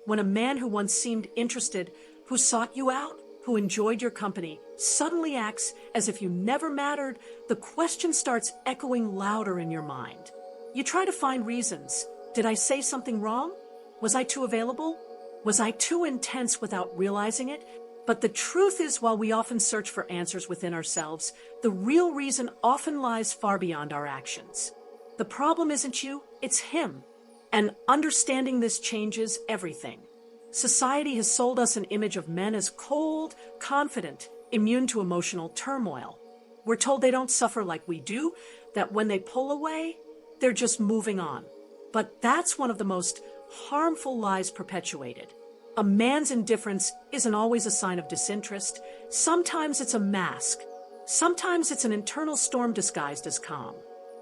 When a man who once seemed interested, who sought you out, who enjoyed your company, suddenly acts as if you never mattered, the question starts echoing louder in your mind. You try to find reasons. Did I say something wrong? Was I too available? Was I too intense without realizing it? But the truth is, while we often search for answers within ourselves, the real reason often lies far beyond our actions. The problem isn't you, it's him. And understanding this changes everything. Society has sold us an image of men as cold, confident, immune to emotional turmoil. We're told they don't suffer like we do, that when they pull away, they're just moving on. But that's one of the most harmful lies perpetuated. A man's indifference isn't always a sign of disinterest. Sometimes it's a mask. Sometimes it's an internal storm disguised as calm.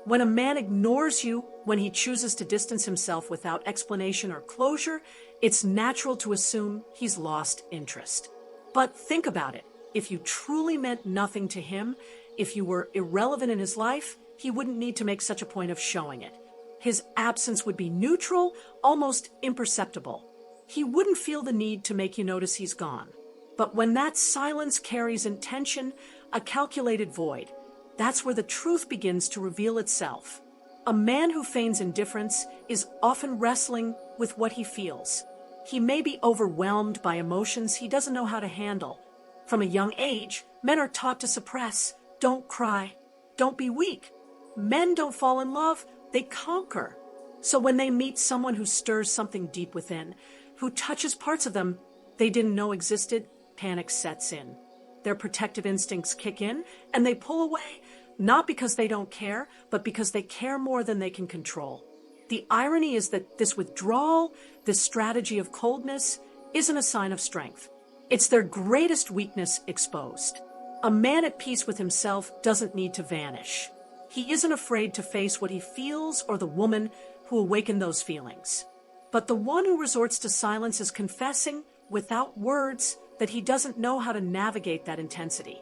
When a man ignores you, when he chooses to distance himself without explanation or closure, it's natural to assume he's lost interest. But think about it. If you truly meant nothing to him, if you were irrelevant in his life, he wouldn't need to make such a point of showing it. His absence would be neutral, almost imperceptible. He wouldn't feel the need to make you notice he's gone. But when that silence carries intention, a calculated void, that's where the truth begins to reveal itself. A man who feigns indifference is often wrestling with what he feels. He may be overwhelmed by emotions he doesn't know how to handle. From a young age, men are taught to suppress. Don't cry. Don't be weak. Men don't fall in love, they conquer. So when they meet someone who stirs something deep within, who touches parts of them they didn't know existed, panic sets in. Their protective instincts kick in, and they pull away, not because they don't care, but because they care more than they can control. The irony is that this withdrawal, this strategy of coldness, isn't a sign of strength. It's their greatest weakness exposed. A man at peace with himself doesn't need to vanish. He isn't afraid to face what he feels or the woman who awakened those feelings. But the one who resorts to silence is confessing, without words, that he doesn't know how to navigate that intensity.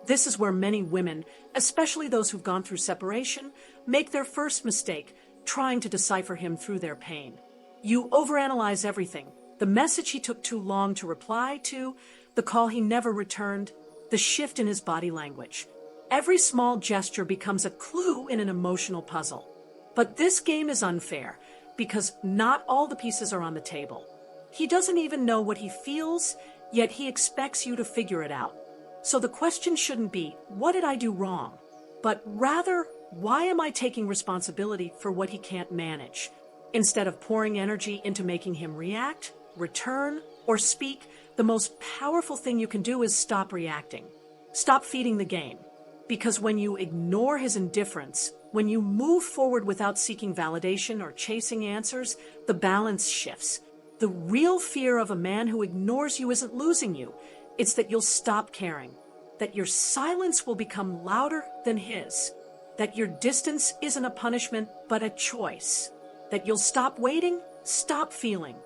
This is where many women, especially those who've gone through separation, make their first mistake, trying to decipher him through their pain. You overanalyze everything. The message he took too long to reply to, the call he never returned, the shift in his body language. Every small gesture becomes a clue in an emotional puzzle. But this game is unfair, because not all the pieces are on the table. He doesn't even know what he feels, yet he expects you to figure it out. So the question shouldn't be, what did I do wrong? But rather, why am I taking responsibility for what he can't manage? Instead of pouring energy into making him react, return, or speak, the most powerful thing you can do is stop reacting. Stop feeding the game. Because when you ignore his indifference, when you move forward without seeking validation or chasing answers, the balance shifts. The real fear of a man who ignores you isn't losing you. It's that you'll stop caring, that your silence will become louder than his, that your distance isn't a punishment but a choice, that you'll stop waiting, stop feeling.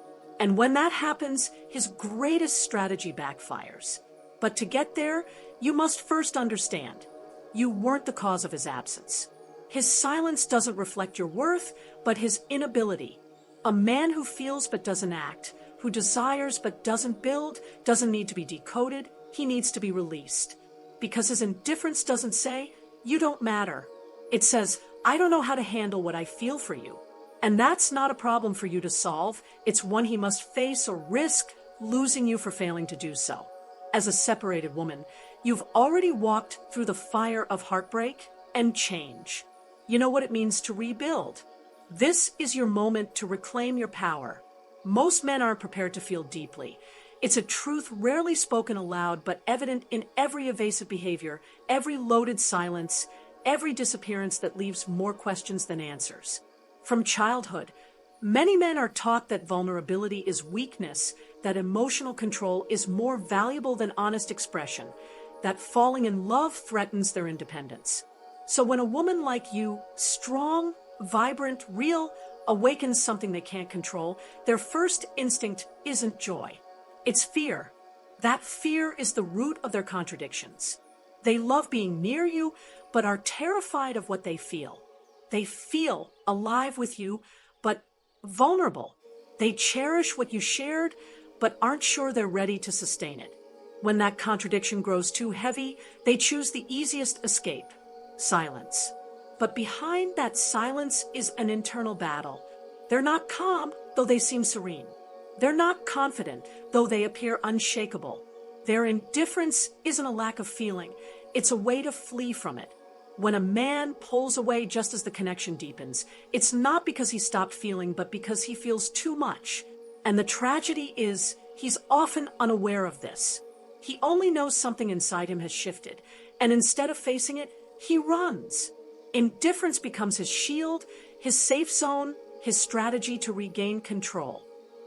And when that happens, his greatest strategy backfires. But to get there, you must first understand, you weren't the cause of his absence. His silence doesn't reflect your worth, but his inability. A man who feels but doesn't act, who desires but doesn't build, doesn't need to be decoded, he needs to be released. Because his indifference doesn't say, you don't matter. It says, I don't know how to handle what I feel for you. And that's not a problem for you to solve, it's one he must face or risk losing you for failing to do so. As a separated woman, you've already walked through the fire of heartbreak and change. You know what it means to rebuild. This is your moment to reclaim your power. Most men aren't prepared to feel deeply. It's a truth rarely spoken aloud, but evident in every evasive behavior, every loaded silence, every disappearance that leaves more questions than answers. From childhood, many men are taught that vulnerability is weakness, that emotional control is more valuable than honest expression, that falling in love threatens their independence. So when a woman like you, strong, vibrant, real, awakens something they can't control, their first instinct isn't joy. It's fear. That fear is the root of their contradictions. They love being near you, but are terrified of what they feel. They feel alive with you, but vulnerable. They cherish what you shared, but aren't sure they're ready to sustain it. When that contradiction grows too heavy, they choose the easiest escape: silence. But behind that silence is an internal battle. They're not calm, though they seem serene. They're not confident, though they appear unshakable. Their indifference isn't a lack of feeling, it's a way to flee from it. When a man pulls away just as the connection deepens, it's not because he stopped feeling, but because he feels too much. And the tragedy is, he's often unaware of this. He only knows something inside him has shifted, and instead of facing it, he runs. Indifference becomes his shield, his safe zone, his strategy to regain control.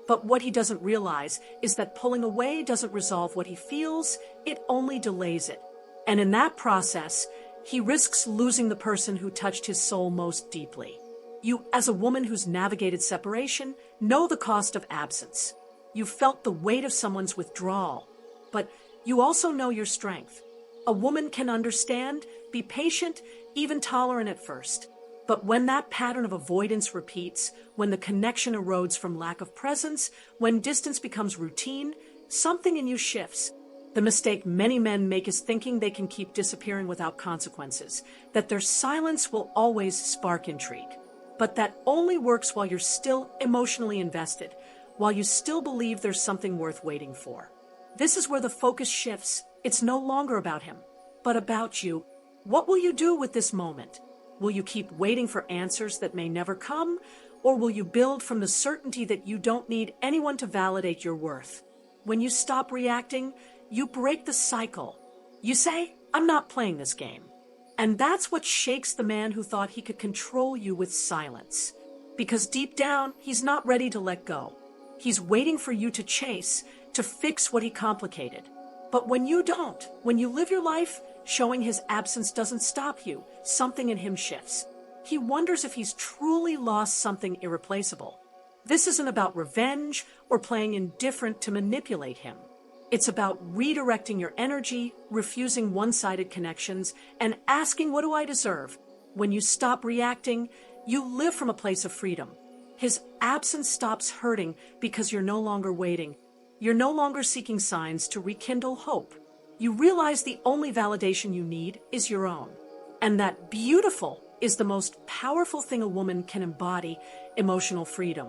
But what he doesn't realize is that pulling away doesn't resolve what he feels, it only delays it. And in that process, he risks losing the person who touched his soul most deeply. You, as a woman who's navigated separation, know the cost of absence. You've felt the weight of someone's withdrawal, but you also know your strength. A woman can understand, be patient, even tolerant at first. But when that pattern of avoidance repeats, when the connection erodes from lack of presence, when distance becomes routine, something in you shifts. The mistake many men make is thinking they can keep disappearing without consequences, that their silence will always spark intrigue. But that only works while you're still emotionally invested, while you still believe there's something worth waiting for. This is where the focus shifts. It's no longer about him, but about you. What will you do with this moment? Will you keep waiting for answers that may never come, or will you build from the certainty that you don't need anyone to validate your worth? When you stop reacting, you break the cycle. You say, "I'm not playing this game." And that's what shakes the man who thought he could control you with silence. Because deep down, he's not ready to let go. He's waiting for you to chase, to fix what he complicated. But when you don't, when you live your life, showing his absence doesn't stop you, something in him shifts. He wonders if he's truly lost something irreplaceable. This isn't about revenge or playing indifferent to manipulate him. It's about redirecting your energy, refusing one-sided connections, and asking, what do I deserve? When you stop reacting, you live from a place of freedom. His absence stops hurting because you're no longer waiting. You're no longer seeking signs to rekindle hope. You realize the only validation you need is your own. And that beautiful is the most powerful thing a woman can embody: emotional freedom.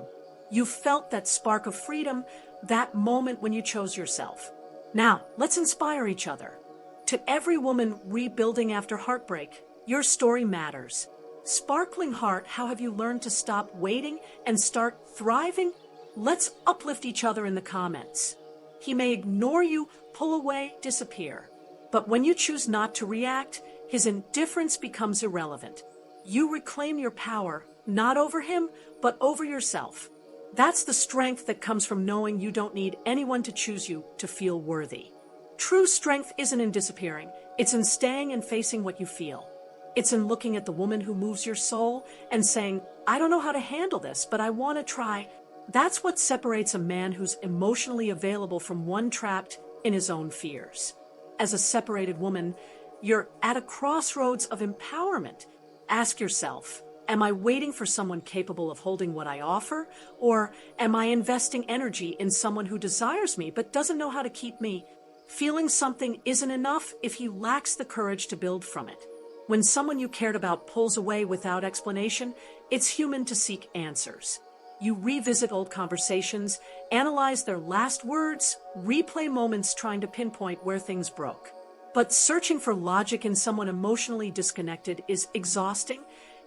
You felt that spark of freedom, that moment when you chose yourself. Now, let's inspire each other. To every woman rebuilding after heartbreak, your story matters. Sparkling heart, how have you learned to stop waiting and start thriving? Let's uplift each other in the comments. He may ignore you, pull away, disappear. But when you choose not to react, his indifference becomes irrelevant. You reclaim your power, not over him, but over yourself. That's the strength that comes from knowing you don't need anyone to choose you to feel worthy. True strength isn't in disappearing. It's in staying and facing what you feel. It's in looking at the woman who moves your soul and saying, "I don't know how to handle this, but I want to try." That's what separates a man who's emotionally available from one trapped in his own fears. As a separated woman, you're at a crossroads of empowerment. Ask yourself, am I waiting for someone capable of holding what I offer? Or am I investing energy in someone who desires me but doesn't know how to keep me? Feeling something isn't enough if he lacks the courage to build from it. When someone you cared about pulls away without explanation, it's human to seek answers. You revisit old conversations, analyze their last words, replay moments trying to pinpoint where things broke. But searching for logic in someone emotionally disconnected is exhausting.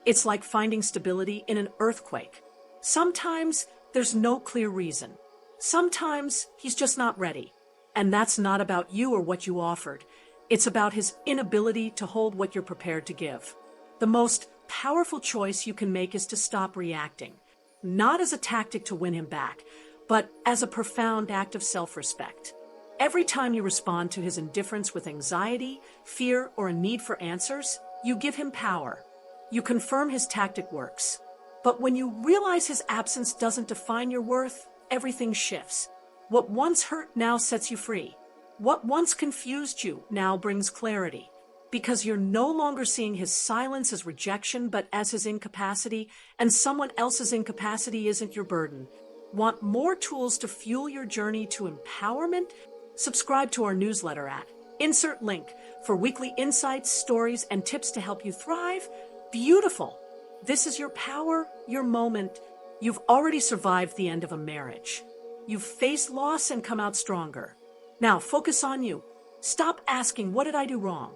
It's like finding stability in an earthquake. Sometimes there's no clear reason. Sometimes he's just not ready. And that's not about you or what you offered. It's about his inability to hold what you're prepared to give. The most powerful choice you can make is to stop reacting. Not as a tactic to win him back, but as a profound act of self-respect. Every time you respond to his indifference with anxiety, fear, or a need for answers, you give him power. You confirm his tactic works. But when you realize his absence doesn't define your worth, everything shifts. What once hurt now sets you free. What once confused you now brings clarity. Because you're no longer seeing his silence as rejection, but as his incapacity, and someone else's incapacity isn't your burden. Want more tools to fuel your journey to empowerment? Subscribe to our newsletter at insert link for weekly insights, stories, and tips to help you thrive. Beautiful. This is your power, your moment. You've already survived the end of a marriage. You've faced loss and come out stronger. Now focus on you. Stop asking, what did I do wrong?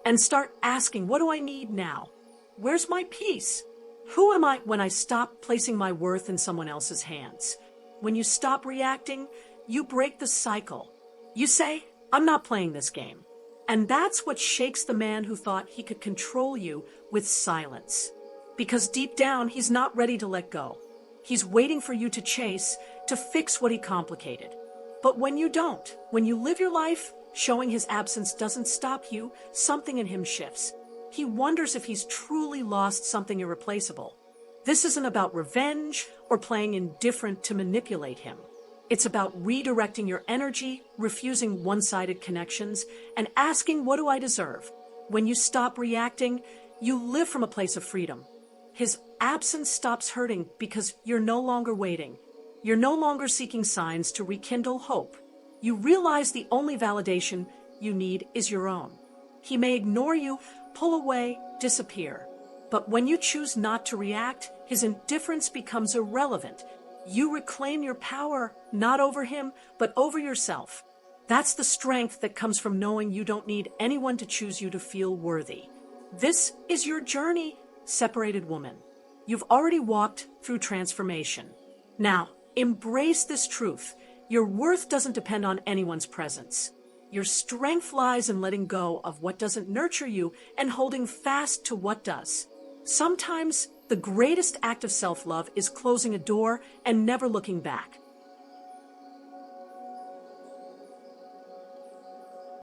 And start asking, what do I need now? Where's my peace? Who am I when I stop placing my worth in someone else's hands? When you stop reacting, you break the cycle. You say, I'm not playing this game. And that's what shakes the man who thought he could control you with silence. Because deep down, he's not ready to let go. He's waiting for you to chase, to fix what he complicated. But when you don't, when you live your life, showing his absence doesn't stop you, something in him shifts. He wonders if he's truly lost something irreplaceable. This isn't about revenge or playing indifferent to manipulate him. It's about redirecting your energy, refusing one-sided connections, and asking, what do I deserve? When you stop reacting, you live from a place of freedom. His absence stops hurting because you're no longer waiting. You're no longer seeking signs to rekindle hope. You realize the only validation you need is your own. He may ignore you, pull away, disappear. But when you choose not to react, his indifference becomes irrelevant. You reclaim your power, not over him, but over yourself. That's the strength that comes from knowing you don't need anyone to choose you to feel worthy. This is your journey, separated woman. You've already walked through transformation. Now, embrace this truth. Your worth doesn't depend on anyone's presence. Your strength lies in letting go of what doesn't nurture you and holding fast to what does. Sometimes the greatest act of self-love is closing a door and never looking back.